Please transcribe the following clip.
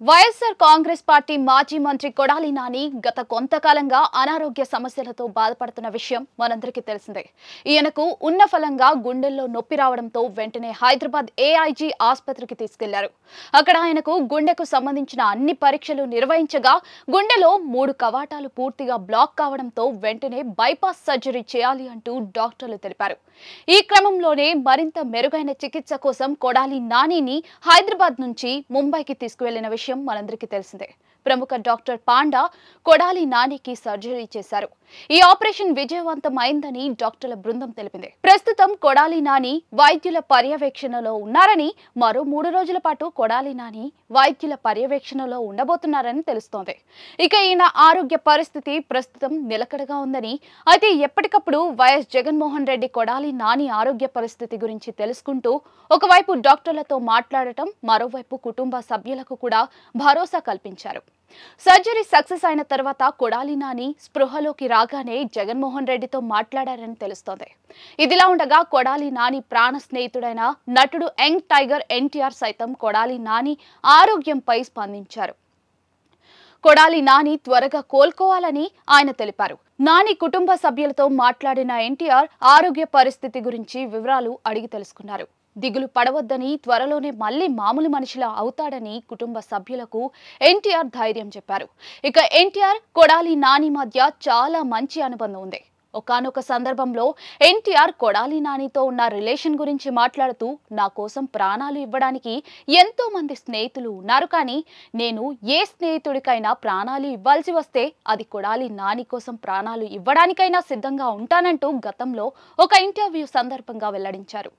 YSR Congress party మాజీ మంత్రి కొడాలి నాని గత కొంతకాలంగా అనారోగ్య సమస్యలతో బాధపడుతున్న విషయం మనందరికీ తెలిసిందే. ఈయనకు ఉన్న ఫలంగా గుండెల్లో నొప్పి రావడంతో వెంటనే హైదరాబాద్ ఏఐజీ ఆసుపత్రికి తీసుకెళ్లారు. అక్కడ ఆయనకు గుండెకు సంబంధించిన అన్ని పరీక్షలు నిర్వహించగా గుండెలో 3 కవాటాలు పూర్తిగా బ్లాక్ కావడంతో వెంటనే బైపాస్ సర్జరీ చేయాలి అంటూ డాక్టర్లు తెలిపారు. ఈ క్రమంలోనే మరింత మెరుగైన చికిత్స కోసం కొడాలి నానిని హైదరాబాద్ నుంచి ముంబైకి తీసుకువెళ్లిన విషయం మనందరికీ తెలిసిందే. ప్రముఖ డాక్టర్ పాండా కొడాలి నానికి సర్జరీ చేశారు. ఈ ఆపరేషన్ విజయవంతం అయిందని డాక్టర్ల బృందం తెలిపింది. ప్రస్తుతం కొడాలి నాని వైద్యుల పర్యవేక్షణలో ఉన్నారని, మరో 3 రోజుల పాటు కొడాలి నాని వైద్యుల పర్యవేక్షణలో ఉండబోతున్నారని తెలుస్తోంది. ఇక ఈయన ఆరోగ్య పరిస్థితి ప్రస్తుతం నిలకడగా ఉందని, అయితే ఎప్పటికప్పుడు వైఎస్ జగన్మోహన్ రెడ్డి కొడాలి నాని ఆరోగ్య పరిస్థితి గురించి తెలుసుకుంటూ ఒకవైపు డాక్టర్లతో మాట్లాడటం, మరోవైపు కుటుంబ సభ్యులకు కూడా భరోసా కల్పించారు. సర్జరీ సక్సెస్ అయిన తర్వాత కొడాలి నాని స్పృహలోకి రాగానే జగన్మోహన్ రెడ్డితో మాట్లాడారని తెలుస్తోంది. ఇదిలా ఉండగా కొడాలి నాని ప్రాణ స్నేహితుడైన నటుడు యంగ్ టైగర్ ఎన్టీఆర్ సైతం కొడాలి నాని ఆరోగ్యంపై స్పందించారు. కొడాలి నాని త్వరగా కోలుకోవాలని ఆయన తెలిపారు. నాని కుటుంబ సభ్యులతో మాట్లాడిన ఎన్టీఆర్ ఆరోగ్య పరిస్థితి గురించి వివరాలు అడిగి తెలుసుకున్నారు. దిగులు పడవద్దని, త్వరలోనే మళ్లీ మామూలు మనిషిలా అవుతాడని కుటుంబ సభ్యులకు ఎన్టీఆర్ ధైర్యం చెప్పారు. ఇక ఎన్టీఆర్ కొడాలి నాని మధ్య చాలా మంచి అనుబంధం ఉంది. ఒకానొక సందర్భంలో ఎన్టీఆర్ కొడాలి నానితో ఉన్న రిలేషన్ గురించి మాట్లాడుతూ, నా కోసం ప్రాణాలు ఇవ్వడానికి ఎంతో మంది స్నేహితులు ఉన్నారు, కానీ నేను ఏ స్నేహితుడికైనా ప్రాణాలు ఇవ్వాల్సి వస్తే అది కొడాలి నాని కోసం ప్రాణాలు ఇవ్వడానికైనా సిద్ధంగా ఉంటానంటూ గతంలో ఒక ఇంటర్వ్యూ సందర్భంగా వెల్లడించారు.